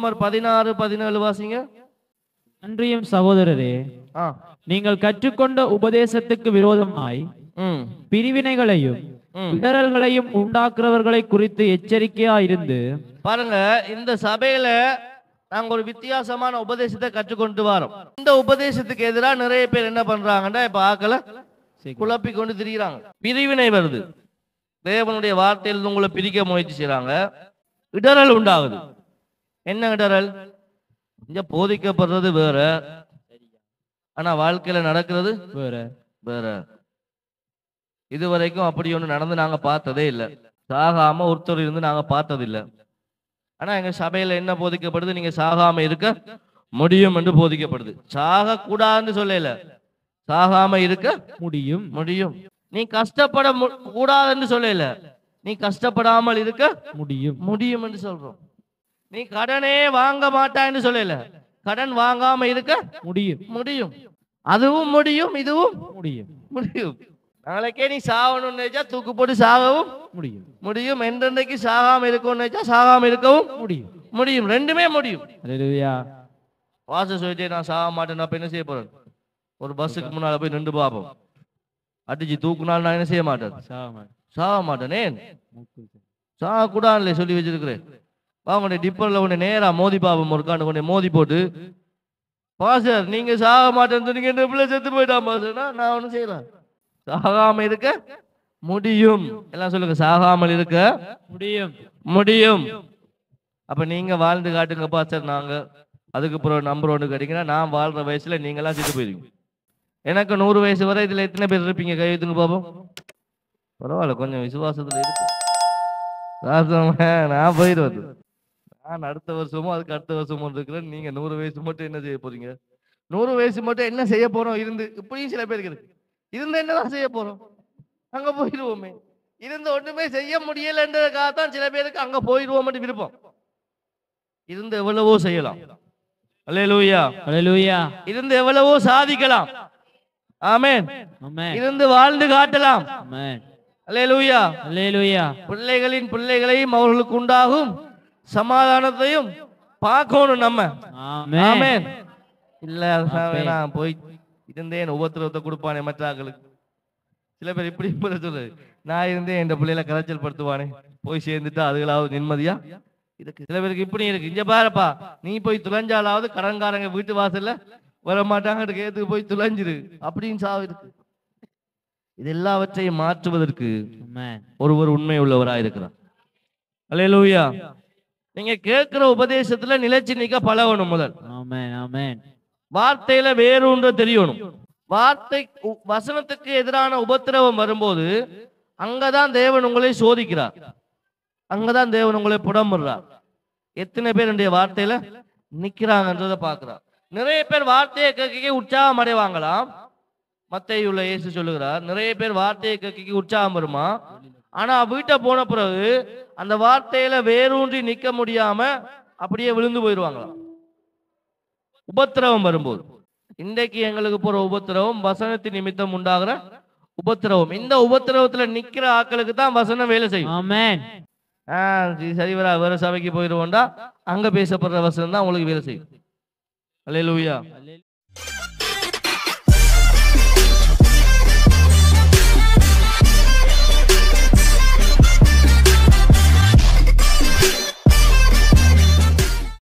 ரோமர் 16:17 வாசிங்க. அன்றியும் சகோதரரே, ஆ நீங்கள் கற்றுக்கொண்ட உபதேசத்துக்கு விரோதமாய் பிரிவினைகளையும் இடரல்களையும் உண்டாக்குறவர்களை குறித்து எச்சரிக்கையா இருந்து பாருங்க. இந்த சபையில நாங்க ஒரு வித்தியாசமான உபதேசத்தை கற்றுக்கொண்டு வரோம். இந்த உபதேசத்துக்கு எதிராக நிறைய பேர் என்ன பண்றாங்கன்னா இப்ப ஆக்களை குழப்பி கொண்டு திரிகிறாங்க. பிரிவினை வருது. தேவனுடைய வார்த்தையில் உங்களை பிரிக்க முயற்சி செய்யறாங்க. இடரல் உண்டாகுது. என்ன இடரல்? இங்க போதிக்கப்படுறது வேற, ஆனா வாழ்க்கையில நடக்கிறது வேற வேற. இதுவரைக்கும் அப்படி ஒண்ணு நடந்து நாங்க பார்த்ததே இல்லை. சாகாம ஒருத்தர் இருந்து நாங்க பார்த்தது இல்லை. ஆனா எங்க சபையில என்ன போதிக்கப்படுது? நீங்க சாகாம இருக்க முடியும் என்று போதிக்கப்படுது. சாக கூடாதுன்னு சொல்லல, சாகாம இருக்க முடியும் முடியும். நீ கஷ்டப்பட கூடாதுன்னு சொல்லல, நீ கஷ்டப்படாமல் இருக்க முடியும் முடியும் என்று சொல்றோம். நீ கடனே வாங்க மாட்டான்னு சொல்லல, கடன் வாங்காம இருக்க முடியும் முடியும். அதுவும் முடியும், இதுவும் முடியும் முடியும். நாளைக்கே நீ சாகணும்னு நினைச்சா தூக்கு போட்டு சாகவும் முடியும் முடியும். என்றைக்கு சாகாம இருக்கணும்னு நினைச்சா சாகாம இருக்கவும் முடியும் முடியும். ரெண்டுமே முடியும். அல்லேலூயா. வாச சொல்லிட்டே நான் சாக மாட்டேன், அப்ப என்ன செய்ய போறேன்? ஒரு பஸ்ஸுக்கு முன்னால போய் நின்று பார்ப்போம். அடிச்சு தூக்குனாலும் நான் என்ன செய்ய மாட்டேன்? சாக மாட்டேனே. சாக கூடாதுல சொல்லி வச்சிருக்கிறேன். உன்னை டிப்பர்ல உன்னை நேரா மோதி பாப்போம். ஒரு காண்டு உன்னை மோதி போட்டு, பாசர் நீங்க சாக மாட்டேன்னு சொன்னீங்க, என்ன பிள்ளை செத்து போயிட்டான் பாசர்னா நான் ஒன்னும் செய்யலாம். சாகாம இருக்க முடியும். எல்லாம் சொல்லுங்க, சாகாமல் இருக்க முடியும் முடியும். அப்ப நீங்க வாழ்ந்து காட்டுங்க பாஸ்டர். நாங்க அதுக்கு அப்புறம் நம்பர் ஒன்று கேட்டீங்கன்னா, நான் வாழ்ற வயசுல நீங்களாம் செத்து போயிருவீங்க. எனக்கு 100 வயசு வரை இதுல எத்தனை பேர் இருப்பீங்க? கை வைத்துங்க பாப்போம். பரவாயில்ல, கொஞ்சம் விசுவாசத்துல இருக்கு. நான் போயிடுவது. நான் அடுத்த வருஷமும் அதுக்கு அடுத்த வருஷமும் இருக்கிறேன். நீங்க 100 வயசு மட்டும் என்ன செய்ய போறீங்க? 100 வயசு மட்டும் என்ன செய்ய போறோம்? இருந்து இப்படியும் சில பேருக்கு இருக்கு. இருந்து என்னதான் செய்ய போறோம்? அங்க போயிடுவோமே. இருந்து ஒண்ணுமே செய்ய முடியலன்றதுக்காகத்தான் சில பேருக்கு அங்க போயிடுவோம் விருப்பம். இருந்து எவ்வளவோ செய்யலாம். அல்லேலூயா அல்லேலூயா. இருந்து எவ்வளவோ சாதிக்கலாம். ஆமென். ஆமென். இருந்து வாழ்ந்து காட்டலாம். ஆமென். அல்லேலூயா அல்லேலூயா. பிள்ளைகளின் பிள்ளைகளையும் அவர்களுக்கு உண்டாகும் சமாதானத்தையும் பார்க்கணும் நம்ம. ஆமென். ஆமென். இல்ல நான் போய் இருந்தேன் உபத்திரவத்தை கொடுப்பானே மற்றாக்களுக்கு. சில பேர் இப்படி சொல்றது, நான் இருந்தேன் என் பிள்ளைகளை கரைச்சல் படுத்துவானே, போய் சேர்ந்துட்டா அதுகளாவது நிம்மதியா இருக்கு. சில பேருக்கு இப்படி இருக்கு. இங்க பாருப்பா, நீ போய் துளைஞ்சாலாவது கடன்காரங்க வீட்டு வாசல்ல வர மாட்டாங்க, கேத்துக்கு போய் துளைஞ்சிரு அப்படின்னு சாவு இருக்கு. இது எல்லாவற்றையும் மாற்றுவதற்கு ஒருவர் உண்மை உள்ளவராக இருக்கிறார். அல்லேலூயா. நீங்க கேட்கிற உபதேசத்துல நிலைச்சு நிக்க பழகணும். முதல் ஆமென். ஆமென். வார்த்தையில வேறொன்று தெரியணும். வார்த்தை வசனத்துக்கு எதிரான உபத்திரவம் வரும்போது அங்கதான் தேவன் உங்களை சோதிக்கிறார். அங்கதான் தேவன் உங்களை புடம்புறார். எத்தனை பேர் என்னுடைய வார்த்தையில நிக்கிறாங்கன்றத பாக்குறார். நிறைய பேர் வார்த்தையை கேட்க உற்சாகம் அடைவாங்களாம். மத்தேயுல இயேசு சொல்லுகிறார், நிறைய பேர் வார்த்தையை கேட்க உற்சாகம் வருமா, ஆனா வீட்டை போன பிறகு அந்த வார்த்தையில வேரூன்றி நிக்க முடியாம அப்படியே விழுந்து போயிடுவாங்களாம் உபத்திரவம் வரும்போது. இன்றைக்கு எங்களுக்கு போற உபத்திரவம் வசனத்தின் நிமித்தம் உண்டாகிற உபத்திரவம். இந்த உபத்திரவத்துல நிக்கிற ஆட்களுக்கு தான் வசனம் வேலை செய்யும். ஆமென். சரிவரா வேற சபைக்கு போயிடுவோம்டா, அங்க பேசப்படுற வசனம் தான் உங்களுக்கு வேலை செய்யும். அல்லேலூயா.